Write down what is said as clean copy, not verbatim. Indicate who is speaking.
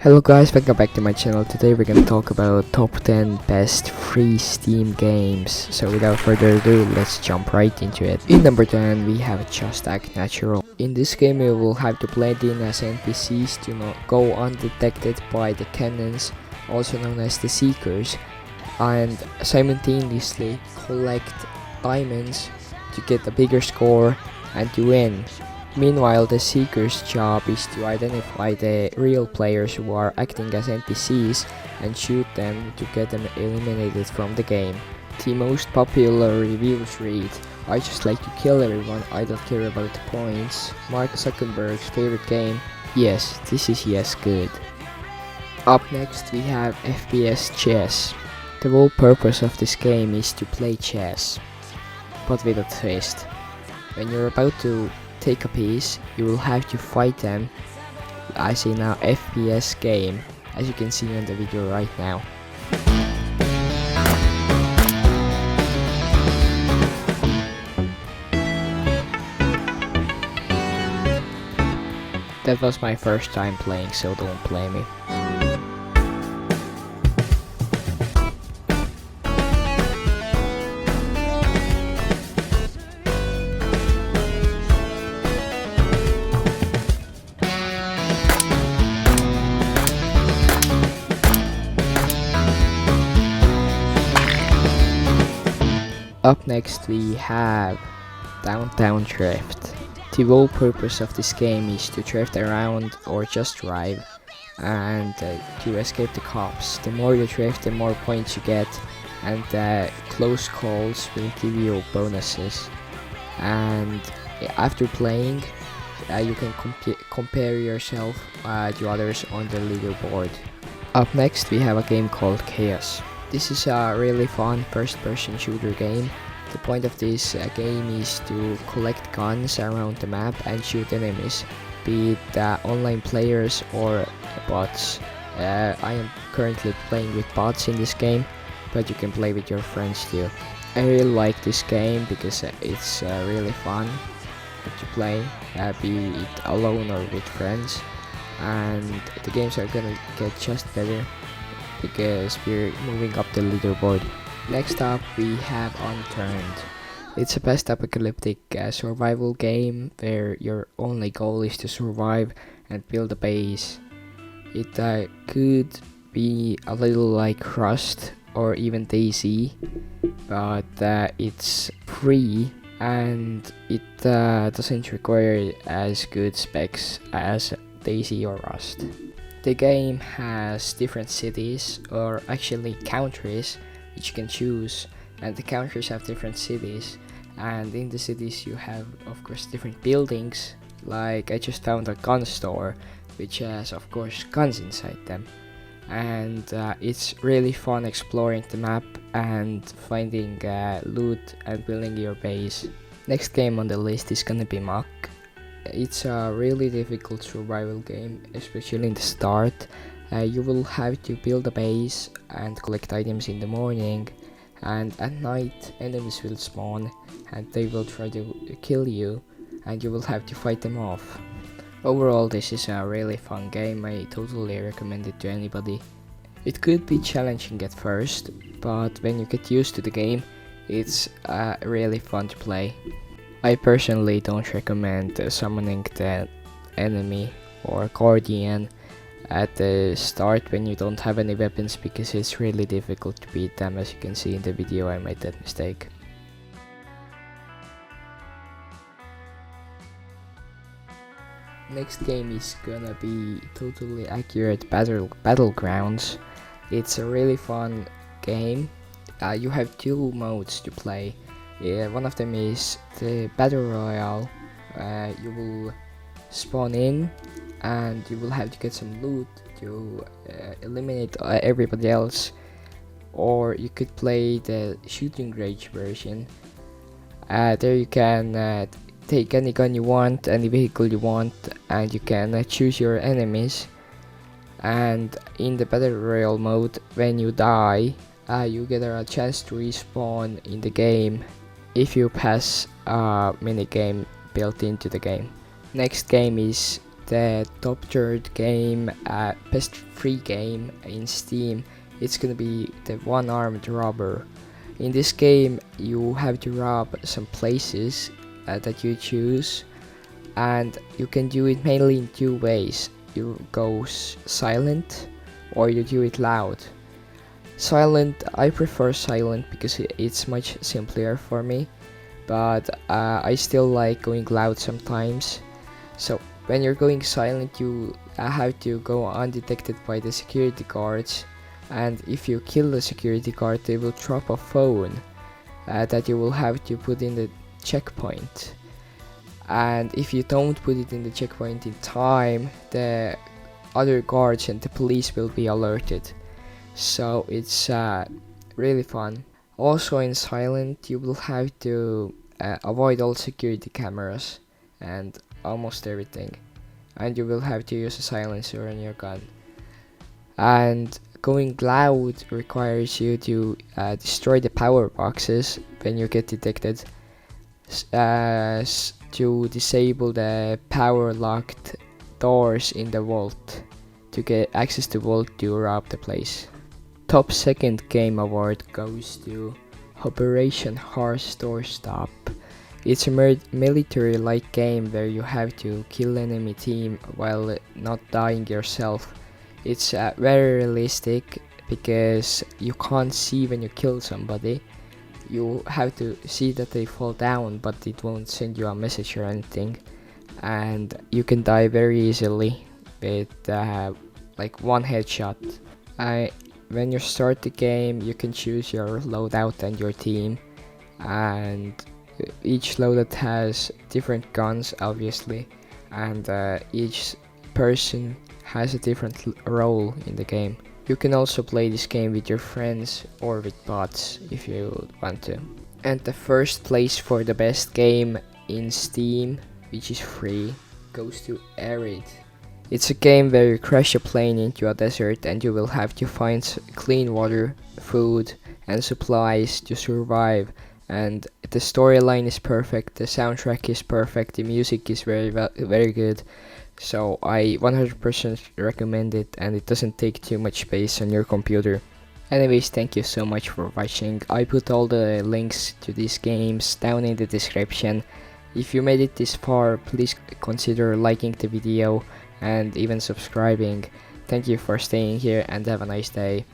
Speaker 1: Hello guys, welcome back to my channel. Today we're gonna talk about top 10 best free Steam games. So without further ado, let's jump right into it. In number 10 we have Just Act Natural. In this game you will have to blend in as NPCs to not go undetected by the tenants, also known as the Seekers, and simultaneously collect diamonds to get a bigger score and to win. Meanwhile, the Seeker's job is to identify the real players who are acting as NPCs and shoot them to get them eliminated from the game. The most popular reviews read, "I just like to kill everyone, I don't care about the points. Mark Zuckerberg's favorite game. Yes, this is good." Up next we have FPS Chess. The whole purpose of this game is to play chess, but with a twist. When you're about to take a piece, you will have to fight them as in a FPS game, as you can see on the video right now. That was my first time playing, so don't blame me. Up next we have Downtown Drift. The whole purpose of this game is to drift around or just drive and to escape the cops. The more you drift, the more points you get, and close calls will give you bonuses. And after playing, you can compare yourself to others on the leaderboard. Up next we have a game called Chaos. This is a really fun first-person shooter game. The point of this game is to collect guns around the map and shoot enemies, be it online players or bots. I am currently playing with bots in this game, but you can play with your friends too. I really like this game because it's really fun to play, be it alone or with friends, and the games are gonna get just better because we're moving up the leaderboard. Next up we have Unturned. It's a post-apocalyptic survival game where your only goal is to survive and build a base. It could be a little like Rust or even DayZ, but it's free and it doesn't require as good specs as DayZ or Rust. The game has different cities, or actually countries, which you can choose, and the countries have different cities, and in the cities you have of course different buildings. Like I just found a gun store which has of course guns inside them, and it's really fun exploring the map and finding loot and building your base. Next game on the list is gonna be Muck. It's a really difficult survival game, especially in the start. You will have to build a base and collect items in the morning, and at night enemies will spawn and they will try to kill you, and you will have to fight them off. Overall, this is a really fun game. I totally recommend it to anybody. It could be challenging at first, but when you get used to the game, it's really fun to play. I personally don't recommend summoning the enemy or guardian at the start when you don't have any weapons, because it's really difficult to beat them. As you can see in the video, I made that mistake. Next game is gonna be Totally Accurate Battlegrounds. It's a really fun game. You have two modes to play. One of them is the Battle Royale. You will spawn in and you will have to get some loot to eliminate everybody else, or you could play the Shooting Range version. There you can take any gun you want, any vehicle you want, and you can choose your enemies. And in the Battle Royale mode, when you die, you get a chance to respawn in the game if you pass a minigame built into the game. Next game is the top third game, best free game in Steam, it's gonna be the One-Armed Robber. In this game, you have to rob some places that you choose, and you can do it mainly in two ways. You go silent, or you do it loud. Silent, I prefer silent because it's much simpler for me, but I still like going loud sometimes. So when you're going silent, you have to go undetected by the security guards, and if you kill the security guard, they will drop a phone that you will have to put in the checkpoint. And if you don't put it in the checkpoint in time, the other guards and the police will be alerted. So it's really fun. Also in silent, you will have to avoid all security cameras and almost everything, and you will have to use a silencer on your gun. And going loud requires you to destroy the power boxes when you get detected, to disable the power locked doors in the vault to get access to vault to rob the place. Top second game award goes to Operation Horse Doorstop. It's a military-like game where you have to kill enemy team while not dying yourself. It's very realistic because you can't see when you kill somebody. You have to see that they fall down, but it won't send you a message or anything. And you can die very easily with like one headshot. When you start the game, you can choose your loadout and your team, and each loadout has different guns, obviously, and each person has a different role in the game. You can also play this game with your friends or with bots if you want to. And the first place for the best game in Steam, which is free, goes to Arid. It's a game where you crash a plane into a desert and you will have to find clean water, food, and supplies to survive. And the storyline is perfect, the soundtrack is perfect, the music is very good. So I 100% recommend it, and it doesn't take too much space on your computer. Anyways, thank you so much for watching. I put all the links to these games down in the description. If you made it this far, please consider liking the video and even subscribing. Thank you for staying here and have a nice day.